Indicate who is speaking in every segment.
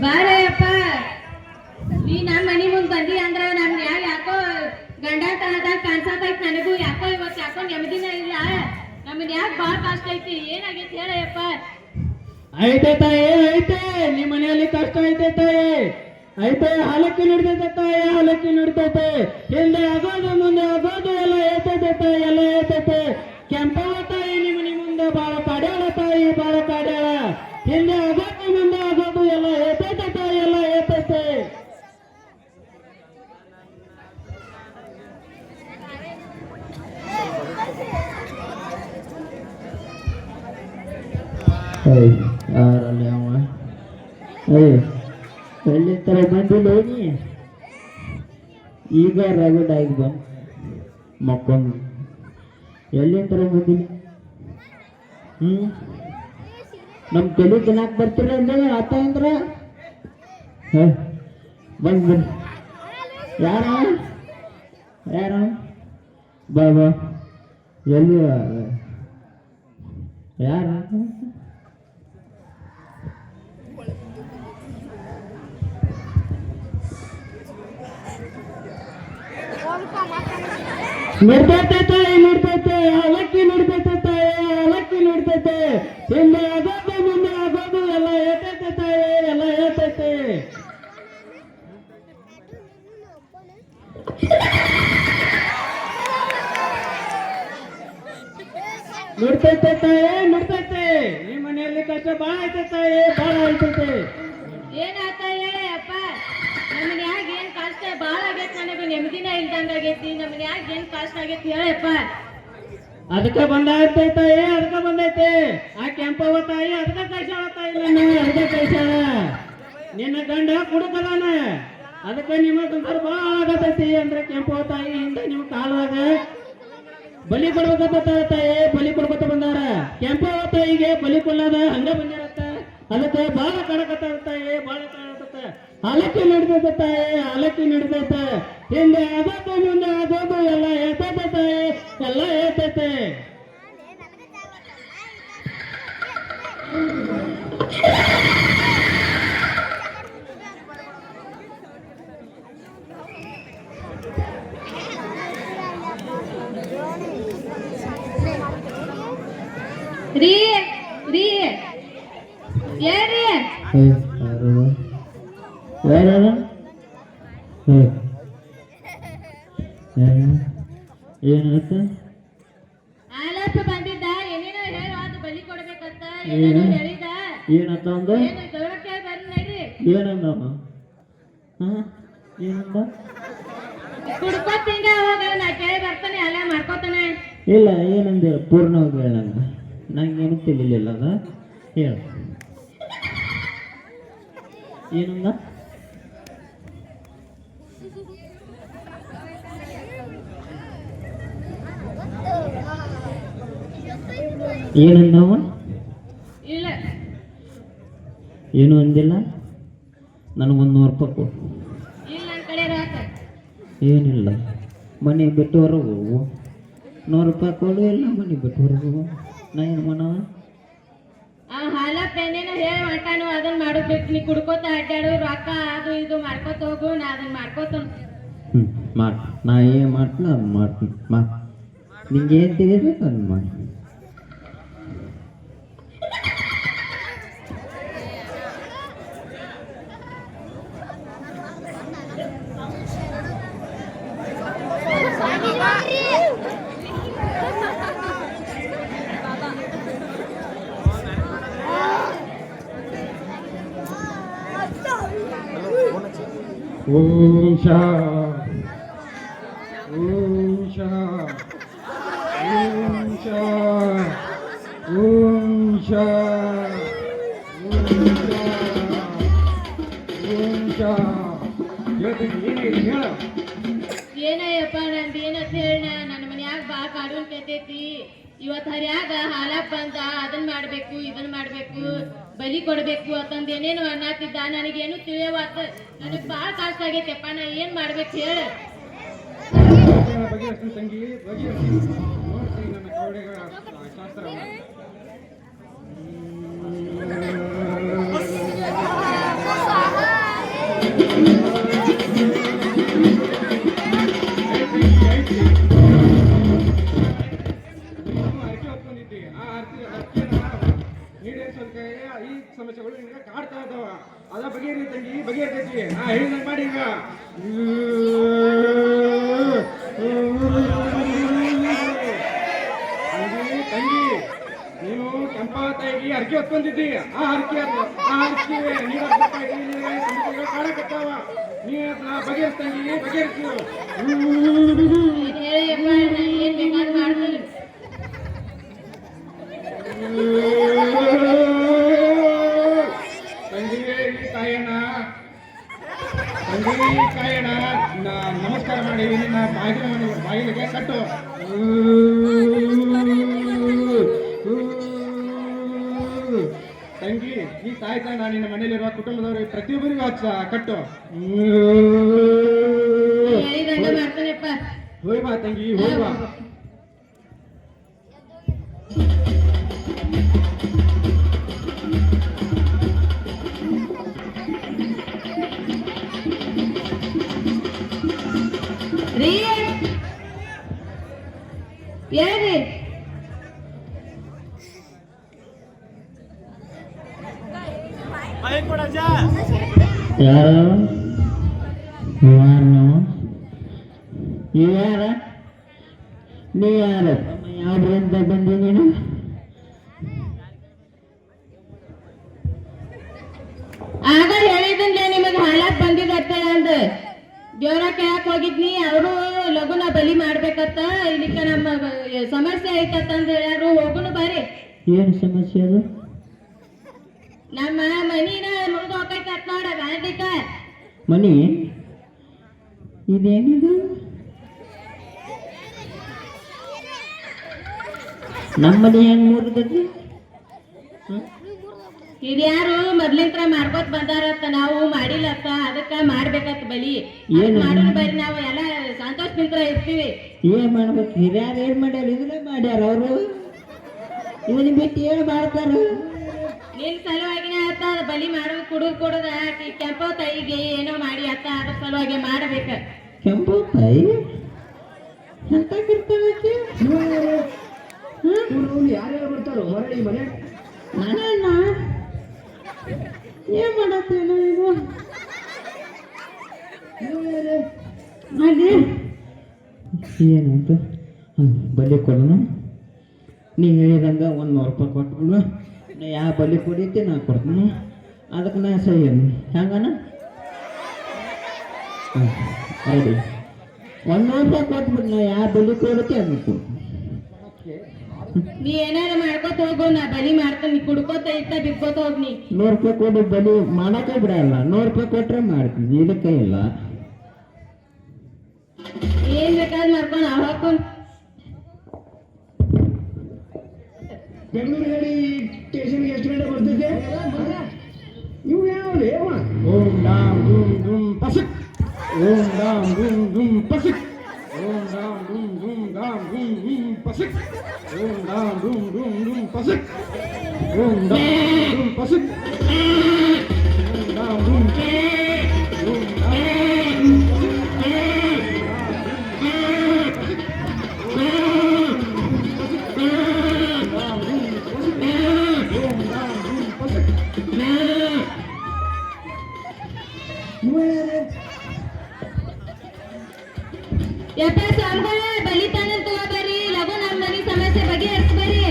Speaker 1: ಬಾರಯ್ಯಪ್ಪ, ನೀ ನಮ್ಮ ಮನಿ ಮುಂದ್ ಬಂದಿ ಅಂದ್ರ ನಮ್ ಯಾಕೋ ಗಂಡ ತನದಾಗ ಕಾಣ್ಸತೈತಿ. ನನಗೂ ಯಾಕೋ ಇವತ್ತು ಯಾಕೋ ನೆಮ್ಮದಿನ ಇಲ್ಲ. ನಮ್ಮನ್ ಯಾಕೆ ಬಾಳ ಕಷ್ಟ ಐತಿ, ಏನಾಗೈತಿ ಹೇಳಯ್ಯಪ್ಪ.
Speaker 2: ಐತೆ ತಾಯಿ ಐತೆ, ನಿಮ್ಮ ಮನೆಯಲ್ಲಿ ಕಷ್ಟ ಐತೆ ತಾಯಿ ಐತೆ. ಹಾಲಕ್ಕಿ ನಡ್ದೈತೆ ತಾಯಿ, ಹಾಲಕ್ಕಿ ನಡ್ದೈತೆ. ಹಿಂದೆ ಆಗೋದು ಮುಂದೆ ಆಗೋದು ಎಲ್ಲ ಏತೈತೆ ತಾಯಿ, ಎಲ್ಲ ಏತೈತೆ. ಕೆಂಪವ ತಾಯಿ ನಿಮ್ಮ ಮನೆ ಮುಂದೆ ಬಾಳ ಕಾಡ್ಯಾಳ ತಾಯಿ, ಬಾಳ ಕಾಡ್ಯಾಳ. ಹಿಂದೆ ಆಗೋದು ಮುಂದೆ ಆಗೋದು ಎಲ್ಲ ಏತೈತೆ ತಾಯಿ, ಎಲ್ಲ ಏತೈತೆ. ಯಾರಲ್ಲಿ ಅವ ಎಲ್ಲಿ ತರ ಬಂದಿಲ್ಲ ನೀ? ಈಗ ರಗಡಾಗಿ ಬಂದು ಮಕ್ಕೊಂಡು ಎಲ್ಲಿ ತರ ಬಂದಿಲ್ಲ? ನಮ್ ತಲೆ ತಿನ್ನಾಕ್ ಬರ್ತಿರ ಅಂದ್ರೆ ಆತ ಅಂದ್ರ ಬಂದ್ ಬನ್ನಿ. ಯಾರ ಯಾರ ಬಾಬಾ ಎಲ್ಲಿ ಯಾರ? ನಡ್ತೈತೆ ತಾಯಿ ನಡ್ತೈತೆ, ಅವಲಕ್ಕಿ ನಡ್ತೈತೆ ತಾಯಿ, ಅವಲಕ್ಕಿ ನಡ್ತೈತೆ. ಹಿಂದೆ ಆಗೋದು ಮುಂದೆ ಆಗೋದು ಎಲ್ಲ ಏತೈತೆ ತಾಯಿ, ಎಲ್ಲ ಏತೈತೆ. ನಡ್ತೈತೆ ತಾಯಿ ನಡ್ತೈತೆ. ಈ ಮನೆಯಲ್ಲಿ ಕಷ್ಟ ಬಾಳ ಐತೆ ತಾಯಿ, ಬಾಳ ಐತೈತೆ.
Speaker 1: ಏನಾತ ಹೇಳಯ್ಯಪ್ಪ, ನಮ್ಮನ್ ಯಾಕೆ ಏನ್ ಕಷ್ಟ ಬಾಳ ಆಗೈತಿ, ನನಗೆ ನೆಮ್ಮದಿನ ಇಲ್ದಂಗ ಆಗೈತಿ. ನಮ್ಮನ್ ಯಾಕೆ ಏನ್ ಕಷ್ಟ ಆಗೈತಿ ಹೇಳಪ್ಪ.
Speaker 2: ಅದಕ್ಕೆ ಬಂದೈತೆ ತಾಯಿ, ಅದಕ್ಕೆ ಬಂದೈತೆ. ಆ ಕೆಂಪವ ತಾಯಿ ಅದಕ್ಕೆ ಕಳ್ಸಾಳ ತಾಯಿ, ನನ್ನ ಅದಕ್ಕೆ ಕಳ್ಸಾಳ. ನಿನ್ನ ಗಂಡ ಕುಡುಕದಾನ, ಅದಕ್ಕೆ ನಿಮ್ಮ ಸಂಸಾರ ಬಾಳ ಆಗತೈತಿ. ಅಂದ್ರೆ ಕೆಂಪವ ತಾಯಿ ಹಿಂದೆ ನಿಮ್ಮ ಕಾಲದಾಗ ಬಲಿ ಕೊಡ್ಬೇಕಂತ ತಾಯಿ, ಬಲಿ ಕೊಡ್ಬೇಕ ಬಂದಾರ. ಕೆಂಪವ ತಾಯಿಗೆ ಬಲಿ ಕೊಲ್ಲದ ಹಂಗ ಬಂದಿರತ್ತ. ಅದಕ್ಕೆ ಬಾಳ ಕಡಕತ್ತ ತಾಯಿ, ಬಾಳ ಕಾಣಕತ್ತ. ಹಾಲಕ್ಕಿ ನಡ್ದೈತೆ ತಾಯಿ, ಹಾಲಕ್ಕಿ ನಡ್ದೈತೆ. ಹಿಂದೆ ಆಗೋದು ಮುಂದೆ ಆಗೋದು ಎಲ್ಲ ಏತೈತೆ ತಾಯಿ, ಎಲ್ಲ ಏತೈತೆ.
Speaker 1: ರೀ ರೀ ಏನ್ರಿ?
Speaker 2: ಏನಾಯ್ತ?
Speaker 1: ಆಲಪ್ಪ ಬಂದಿದ್ದ, ಏನೇನೋ ಹೇಳು, ಅದು ಬಲಿ ಕೊಡ್ಬೇಕಂತ ಏನೇನೋ ಹೇಳಿದ.
Speaker 2: ಏನಂತ ಅಂದ?
Speaker 1: ಏನು ಗೌರಕ್ಕೆ ಬರ್ರಿ ನಡ್ರಿ.
Speaker 2: ಏನಂದ? ಏನಂದ?
Speaker 1: ಕುಡ್ಕೋತ್ ಹಿಂಗ ಅವಾಗ ನಾ ಕೇಳಿ ಬರ್ತಾನೆ, ಅಲ್ಲ ಮಾಡ್ಕೋತಾನೆ.
Speaker 2: ಇಲ್ಲ ಏನಂದ ಪೂರ್ಣವಾಗಿ ಹೇಳಂಗ, ನಂಗೇನು ತಿಳಿಲಿಲ್ಲ ಅದ. ಹೇಳ ಏನಂದ? ಏನಂದವ?
Speaker 1: ಇಲ್ಲ
Speaker 2: ಏನು ಅಂದಿಲ್ಲ. ನನಗೊಂದು 100 ರೂಪಾಯಿ ಕೊಡು.
Speaker 1: ಇಲ್ಲ ನನ್ನ ಕಡೆ ರೊಕ್ಕ
Speaker 2: ಏನಿಲ್ಲ, ಮನೆ ಬಿಟ್ಟು ಹೊರಗೆ ಹೋಗು. 100 ರೂಪಾಯಿ ಕೊಡು, ಇಲ್ಲ ಮನೆ ಬಿಟ್ಟು ಹೊರಗೆ ಹೋಗು. ನಾ ಏನು ಮಾಡವ?
Speaker 1: ಆ ಹಾಲಪ್ಪ ಏನೇನೋ ಹೇಳಿ ಹೊಂಟಾನು, ಅದನ್ನ ಮಾಡೋಬೇಕು. ನೀ ಕುಡ್ಕೋತ ಅಡ್ಡಾಡು, ರೊಕ್ಕ ಅದು ಇದು ಮಾಡ್ಕೋತ ಹೋಗು, ನಾ ಅದನ್ನ ಮಾಡ್ಕೋತ.
Speaker 2: ಮಾಡಿ, ನಾ ಏನು ಮಾಡ್ತೀನಿ ಅದನ್ನ ಮಾಡ್ತೀನಿ. ನಿಂಗೆ ಏನು ತಿಳಿಬೇಕು ಅದನ್ನ ಮಾಡಿ. ಓಂ ಶಾ ಓಂ ಶಾ ಓಂ ಶಾ ಓಂ ಶಾ ಓಂ ಶಾ.
Speaker 1: ಏನಯ್ಯಪ್ಪ ನಂದು ಏನಂತ ಹೇಳ, ನನ್ನ ಮನ್ಯಾಗ ಬಾ ಕಾಡೂನ್ ಕೆತ್ತೈತಿ. ಇವತ್ತು ಹರ್ಯಾಗ ಹಾಲಪ್ಪ ಬಂದ, ಅದನ್ನ ಮಾಡ್ಬೇಕು ಇದನ್ನ ಮಾಡ್ಬೇಕು ಬಲಿ ಕೊಡ್ಬೇಕು ಅಂತಂದ ಏನೇನು ಅನ್ನತ್ತಿದ್ದ. ನನಗೇನು ತಿಳಿಯವಾತ, ನನಗ್ ಬಾಳ ಕಷ್ಟ ಆಗೈತೆಪ್ಪ. ನಾ ಏನ್ ಮಾಡ್ಬೇಕು ಹೇಳ?
Speaker 3: ಅರಿಕೆ ಹೊತ್ಕೊಂಡಿದ್ದಿ ಆ ಅರಿಕೆನ ಈಡೇರಿಸೋದಕ್ಕೆ ಈ ಸಮಸ್ಯೆಗಳು ನಿನಗೆ ಕಾಡ್ತಾ ಇದ್ದಾವ ಅದ ಬಗೆಹರಿ ತಂಗಿ ಬಗೆಹರ್ತೈತಿ ಹೇಳಿದಂಗೆ ಮಾಡಿ ಈಗ ತಂಗಿ ನೀನು ಕೆಂಪ ತಾಯಿಗೆ ಅರಿಕೆ ಹೊತ್ಕೊಂಡಿದ್ದಿ ಆ ಅರಿಕೆ ನೀರು ಸಮಸ್ಯೆಗಳು ಕಾಡಕತ್ತಾವ ನೀ ಅದನ್ನ ಬಗೆಹರಿಸ್ತಂಗಿ ಬಗೆಹರಿಸು
Speaker 1: ಏನ್ ಹೇಳಿಯಪ್ಪ ನಾ ಏನ್ ಬೇಕಾದ್ ಮಾಡ್ತೀನಿ
Speaker 3: ತಂಗಿಗೆ ಈ ತಾಯಣ್ಣ ನಮಸ್ಕಾರ ಮಾಡಿ ನಿನ್ನ ಬಾಗಿಲಿಗೆ ಕಟ್ಟು ತಂಗಿ ಈ ತಾಯಿ ತಾಯಣ್ಣ ನಿನ್ನ ಮನೆಯಲ್ಲಿರುವ ಕುಟುಂಬದವರು ಪ್ರತಿಯೊಬ್ಬರಿಗೂ ಕಟ್ಟು
Speaker 1: ಹೇಳಿದಂಗ ಮಾಡ್ತಾನೆಪ್ಪ
Speaker 3: ಹೋಯ್ ಬಾ ತಂಗಿ ಹೋಯ್ ಬಾ
Speaker 1: ರೀ ಹೇಳ್ರಿ
Speaker 2: ಯಾರು ಯಾರ ನೀ ಯಾರು ಯಾವ್ದ್ರಿಂದ ಬಂದಿ ನೀನು
Speaker 1: ಆಗ ಹೇಳಿದ್ರೆ ನಿಮಗೆ ಹಾಳಾಗ್ ಬಂದಿದತ್ತ ಅಂದ ದೇವ್ರ ಕೇಳಕ್ ಹೋಗಿದ್ನಿ ಅವರು ಲಗುನ ಬಲಿ ಮಾಡ್ಬೇಕತ್ತ ಇದಕ್ಕೆ ನಮ್ಮ ಸಮಸ್ಯೆ ಐತತ್ತ ಅಂದ ಹೇಳ್ಯಾರು ಹೋಗುನು ಬರ್ರಿ
Speaker 2: ಏನು ಸಮಸ್ಯೆ ಅದು
Speaker 1: ನಮ್ಮ ಮನಿನ ಮುರಿದು ಹೋಗೈತತ್ ನೋಡ ಗಾಂಧಿಕ
Speaker 2: ಮನಿ ಇದೇನಿದು ನಮ್ಮ ಮನೆ ಹೆಂಗ್ ಮುರಿದ್ರಿ
Speaker 1: ಹಿರಿಯಾರು ಮೊದ್ಲಿಂತ್ರ ಮಾಡ್ಕೋತ ಬಂದಾರತ್ತ ನಾವು ಮಾಡಿಲ್ಲತ್ತ ಅದಕ್ಕ ಮಾಡ್ಬೇಕತ್ತ ಬಲಿ
Speaker 2: ಏನು?
Speaker 1: ಮಾಡೋಣ ಬರ್ರಿ ನಾವು ಎಲ್ಲ ಸಂತೋಷದಿಂದ ಇರ್ತೀವಿ
Speaker 2: ಏನ್ ಮಾಡ್ಬೇಕು ಹಿರಿಯರು ಏನ್ ಮಾಡ್ಯಾರ ಇದನ್ನೇ ಮಾಡ್ಯಾರ ಅವರು ಇವನ್ ಬಿಟ್ಟು ಏನು ಮಾಡ್ತಾರ
Speaker 1: ನಿನ್ ಸಲುವಾಗಿನೇ ಅತ್ತ ಅದ್ ಬಲಿ ಮಾಡೋದು ಕುಡುದ ಕೆಂಪೋ ತಾಯಿಗೆ ಏನೋ ಮಾಡಿ ಅತ್ತ ಅದ್ರ ಸಲುವಾಗಿ ಮಾಡ್ಬೇಕ
Speaker 2: ಕೆಂಪು ತಾಯಿ ಎಂತ ಕಿರ್ತಾಳಕ್ಕೆ
Speaker 3: ಯಾರ್ಯಾರು ಬರ್ತಾರೋ ಹೊರಡಿ ಮನೆ
Speaker 2: ನಾನಣ್ಣ ಏನ್ ಮಾಡತ್ತೇನ ಇದು ಅದೇ ಏನಂತ ಬಲಿ ಕೊಡೋಣ ನೀ ಹೇಳಿದಂಗ $100 ಕೊಟ್ಬಿಡು ನಾ ಯಾವ ಬಲಿ ಕೊಡೈತಿ ನಾ ಕೊಡ್ತೀನಿ ಅದಕ್ಕೆ ನಾ ಸಹಿ ಹೆಂಗನ ರೆಡಿ $100 ಕೊಟ್ಬಿಡು ನಾ ಯಾವ ಬಲಿ ಕೊಡೈತಿ ಅದನ್ನ ಕೊಡ್ತೀನಿ
Speaker 1: ನೀ ಏನಾರ ಮಾಡ್ಕೋತ ಹೋಗು ನಾ ಬಲಿ ಮಾಡ್ತೀನಿ ಕುಡ್ಕೋತ ಇತ್ತ ಬಿಕ್ಕೋತ ಹೋಗ್ನಿ
Speaker 2: $100 ಕೊಡು ಬಲಿ ಮಾಡಕ್ಕೆ ಬಿಡಲ್ಲ $100 ಕೊಟ್ರೆ ಮಾಡ್ತೀನಿ ಇದಕ್ಕೆ ಇಲ್ಲ
Speaker 1: ಏನ್ ಬೇಕಾದ್ ಮಾಡ್ಕೊಂಡು ಹಾಕೊಂಡ್
Speaker 3: ಬೆಂಗಳೂರು ಗಾಡಿ ಸ್ಟೇಷನ್ಗೆ ಎಷ್ಟು ಗಂಟೆ ಬರ್ತಿದ್ದೆ ಇವು ಯಾವ್ದು ಓಂ ಡಾಮ್ ಧೂಮ್ ಧೂಮ್ ಪಸಕ್ ಓಂ ಡಾಮ್ ಧೂಮ್ ಧೂಮ್ ಪಸಕ್ ಓಂ ಡಾಮ್ ಧೂಮ್ ಧೂಮ್ ಧಾಮ್ ಧೂಮ್ ಧೂಮ್ ಪಸಕ್ ಓಂ ಡಾಮ್ ಧೂಮ್ ಧೂಮ್ ಧೂಮ್ ಪಸಕ್ ಓಂ ಡಾಮ್ ಧೂಮ್ ಪಸಕ್ ಓಂ ಡಾಮ್ ಧೂಮ್ ಓಂ
Speaker 1: ಯಪ್ಪ ಸ್ವಾಮಿಗಳ ಬಲಿತಾನ ತಗೋಬರ್ರಿ ಲಗು ನಮ್ಮ ಮನಿ ಸಮಸ್ಯೆ ಬಗೆಹರಿಸ್ಬರ್ರಿ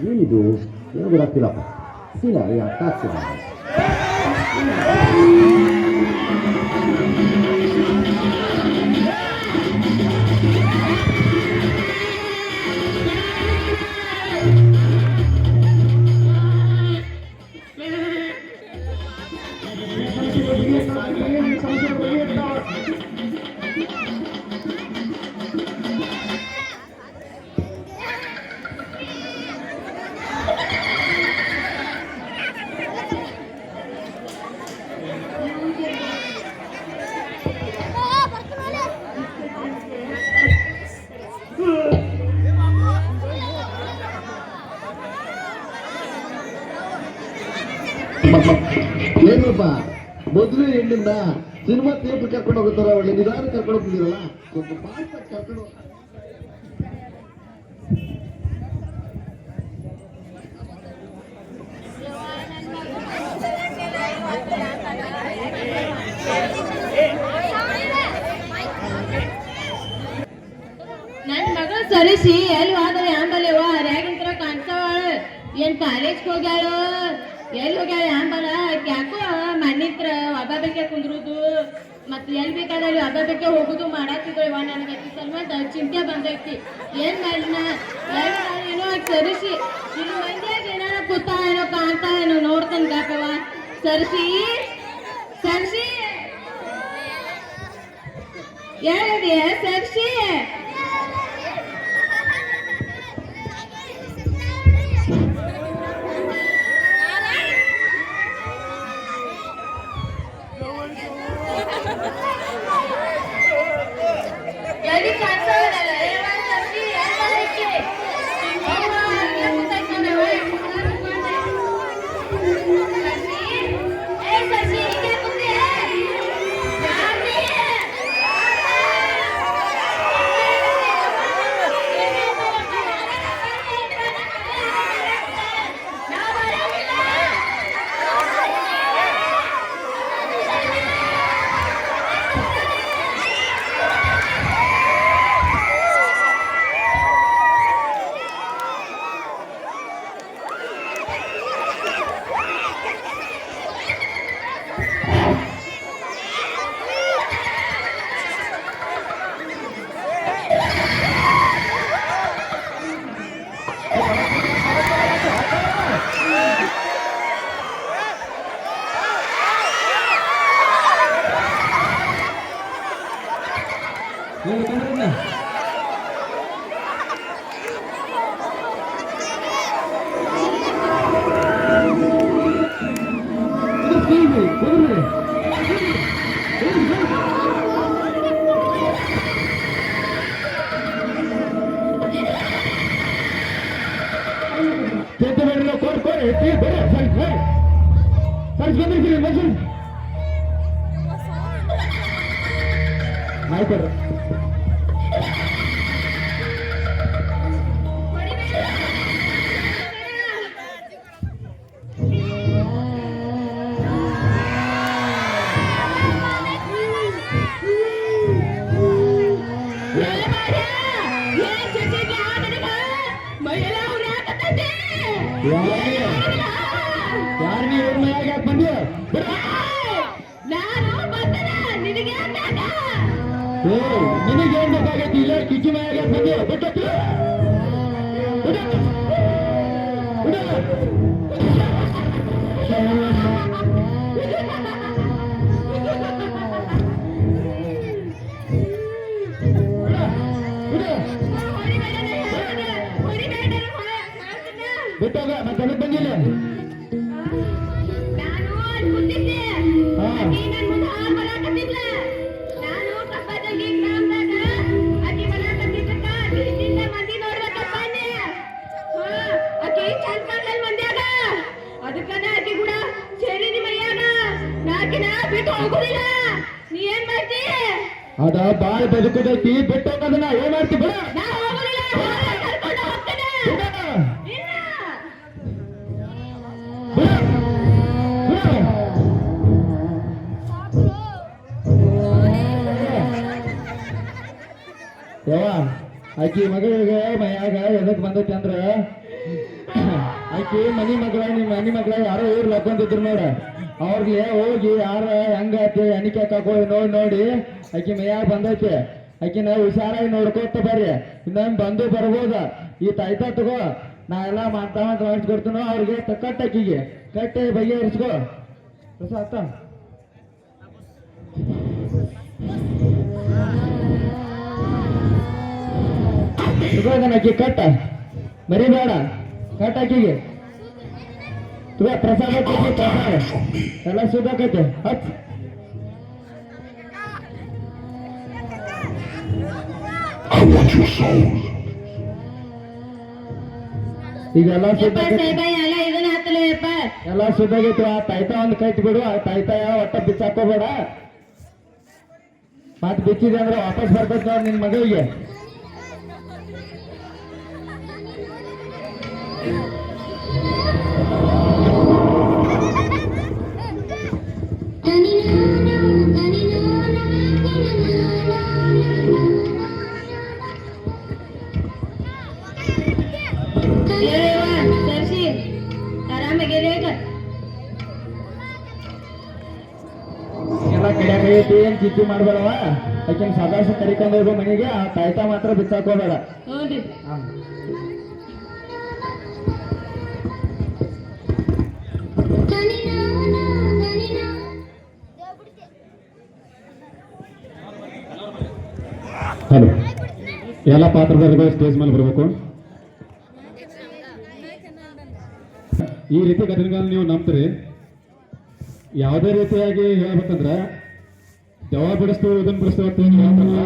Speaker 4: ಏನಿದು ಏನು ಗೊತ್ತಾಗ್ತಿಲ್ಲಪ್ಪ ಇಲ್ಲ ಅರ್ಥ ಆಗ್ತಿಲ್ಲ ಏನಪ್ಪ ಮೊದಲು ಹೆಣ್ಣಿಂದ ಸಿನಿಮಾ ಥಿಯೇಟರ್ ಕರ್ಕೊಂಡು ಹೋಗುತ್ತಾರ ಒಳ್ಳೆ ನಿಧಾನ ಕರ್ಕೊಂಡು ಹೋಗ್ತಿದ್ದೀರಲ್ಲ ಸ್ವಲ್ಪ ಫಾಸ್ಟ್ ಆಗಿ ಕರ್ಕೊಂಡು ಹೋಗಿ.
Speaker 1: ನನ್ ಮಗಳು ಸರಿಸಿ ಎಲ್ಲಿ ಹೋದ್ರೆ ಆಂಬಲ್ಯವ ರ್ಯಾಗಿಂತ್ರ ಕಾಣ್ತಾವಳ ಏನ್ ಕಾಲೇಜ್ಗೆ ಹೋಗ್ಯಾಳು ಎಲ್ಲಿ ಹೋಗ್ಯಾಳ ಆಂಬಲ ಯಾಕೋ ಮಣ್ಣಿತ್ರ ಒಬ್ಬಬೇಕೆ ಕುಂದ್ರುದು ಮತ್ ಎಲ್ಲಿ ಬೇಕಾದಲ್ಲಿ ಒಬ್ಬಬೇಕೆ ಹೋಗುದು ಮಾಡಾತಿದ್ರು ಇವ ನನಗೆ ಸಲ್ಮಾನ್ ಚಿಂತೆ ಬಂದೈತಿ ಏನ್ ಮಾಡಿನ ಏನೋ ಸರಿಸಿ ಇಲ್ಲಿ ಮಂದಿಯಾಗ ಏನಾರ ಕೂತ ಏನೋ ಕಾಣ್ತಾ ಏನೋ ನೋಡ್ತಾನ ಗಾಕವ ಸರಿಸಿ ಸರಿಸಿ ಹೇಳಿದೆ ಸರಿಸಿ
Speaker 3: ನಿನಗೇನ್ ಬೇಕಾಗೈತಿ ಇಲ್ಲ ಕಿಚ್ಚಿ ಮ್ಯಾಗ ಬಂದು ಬಿಟ್ಟು ಬಿಟ್ಟೋಗ ಮತ್ತೆ ಬಂದಿಲ್ಲ ಅದ ಬಾಳ ಬದುಕುದೈತಿ ಬಿಟ್ಟೋಗದನ್ನ ಏನ್ ಮಾಡ್ತಿ ಬಿಡ ಯವ್ವ ಆಕಿ ಮಗಳಿಗೆ ಮನ್ಯಾಗ ಎದಕ್ ಬಂದೈತಿ ಅಂದ್ರ ಆಕಿ ಮನಿ ಮಗಳ ನಿಮ್ ಮನಿ ಮಗಳ ಯಾರೋ ಊರ್ ಲಕ್ಕಂತಿದ್ರು ನೋಡ ಅವ್ರಿಗೆ ಹೋಗಿ ಯಾರ ಹೆಂಗ ಎಣಿಕೆ ಹಾಕೋ ನೋಡಿ ಆಕಿ ಮೈಯಾಗ ಬಂದೈತಿ ಆಕಿನ ಹುಷಾರಾಗಿ ನೋಡ್ಕೋತ ಬರ್ರಿ ಇನ್ನೊಂದ್ ಬಂದು ಬರ್ಬೋದ ಈ ತಾಯ್ತಾ ತಗೋ ನಾ ಎಲ್ಲಾ ಮಾಡ್ತಾ ಮಾಡಿಸ್ಕೊಡ್ತೀನೋ ಅವ್ರಿಗೆ ಕಟ್ಟ ಆಕಿಗೆ ಕಟ್ಟಿ ಬಗೆಹರಿಸ್ಕೋ ಹೊಸ ಆತ ಆಕಿ ಕಟ್ಟ ಮರಿಬೇಡ ಕಟ್ಟ ಆಕಿಗೆ ಪ್ರಸಾದ ಪ್ರಸಾದ ಎಲ್ಲ ಸುಧಾಕೈತೆ ಹಚ್ ಈಗೆಲ್ಲ
Speaker 1: ಸಾಹೇಬ ಎಲ್ಲ ಇದನ್ನ ಹತ್ತಲಪ್ಪ
Speaker 3: ಎಲ್ಲ ಸುದ್ದಾಗೈತಿ. ಆ ತಾಯ್ತಾ ಒಂದು ಕೈಟ್ ಬಿಡು. ಆ ತಾಯ್ತಾಯ ಒಟ್ಟ ಬಿಚ್ಚಾಕೋಬೇಡ. ಮತ್ ಬಿಚ್ಚಿದೆ ಅಂದ್ರೆ ವಾಪಸ್ ಬರ್ತೈತೆ ನೋಡ್ ನಿನ್ ಮಗಳಿಗೆ.
Speaker 1: ಸರ್ಸಿ ಆರಾಮಾಗಿರಿ ಈಗ
Speaker 3: ಎಲ್ಲ ಕಡಿಯಾಕೈತಿ. ಏನ್ ಚಿಂತೆ ಮಾಡ್ಬೇಡವ. ಯಾಕೆನ್ ಸದಾಸ ಕರಿಕೊಂಡ್ ಹೋಗೋ ಮನೆಗೆ. ಆ ತಾಯ್ತಾ ಮಾತ್ರ ಬಿಚ್ಚಾಕೋಬೇಡ.
Speaker 1: ಹ್ಞೂ
Speaker 3: ಹಾ. ಹಲೋ, ಎಲ್ಲ ಪಾತ್ರಧಾರಿಗಳು ಸ್ಟೇಜ್ ಮೇಲೆ ಬರಬೇಕು. ಈ ರೀತಿ ಘಟನೆಗಳನ್ನ ನೀವು ನಂಬ್ತೀರಿ. ಯಾವುದೇ ರೀತಿಯಾಗಿ ಹೇಳ್ಬೇಕಂದ್ರೆ ದೆವ್ವ ಬಿಡಿಸ್ತೀವಿ ಇದನ್ನ ಬಿಡಿಸ್ತೀವಿ ಅಂತ ಏನು ಹೇಳ್ತಾರಲ್ಲ.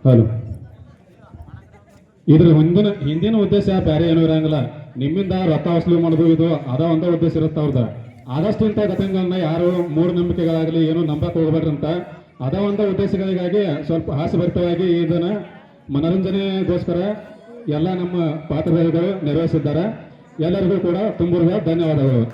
Speaker 3: ಹಲೋ, ಇದ್ರ ಹಿಂದಿನ ಉದ್ದೇಶ ಬೇರೆ ಏನೂ ಇರಂಗಿಲ್ಲ. ನಿಮ್ಮಿಂದ ರೊಕ್ಕ ವಸೂಲಿ ಮಾಡೋದು ಇದು ಅದ ಒಂದೇ ಉದ್ದೇಶ ಇರುತ್ತೆ ಅವ್ರದ್ದು. ಆದಷ್ಟು ಇಂಥ ಘಟನೆಗಳನ್ನ ಯಾರು ಮೂಢನಂಬಿಕೆಗಳಾಗಲಿ ಏನು ನಂಬಕ್ ಹೋಗ್ಬೇಡ್ರಿ ಅಂತ ಅದ ಒಂದೇ ಉದ್ದೇಶಗಳಿಗಾಗಿ ಸ್ವಲ್ಪ ಹಾಸ್ಯಭರಿತವಾಗಿ ಇದನ್ನ ಮನರಂಜನೆಗೋಸ್ಕರ ಎಲ್ಲ ನಮ್ಮ ಪಾತ್ರಧಾರಿಗಳು ನೆರವೇರಿಸಿದ್ದಾರೆ. ಎಲ್ಲರಿಗೂ ಕೂಡ ತುಂಬ ಧನ್ಯವಾದಗಳು.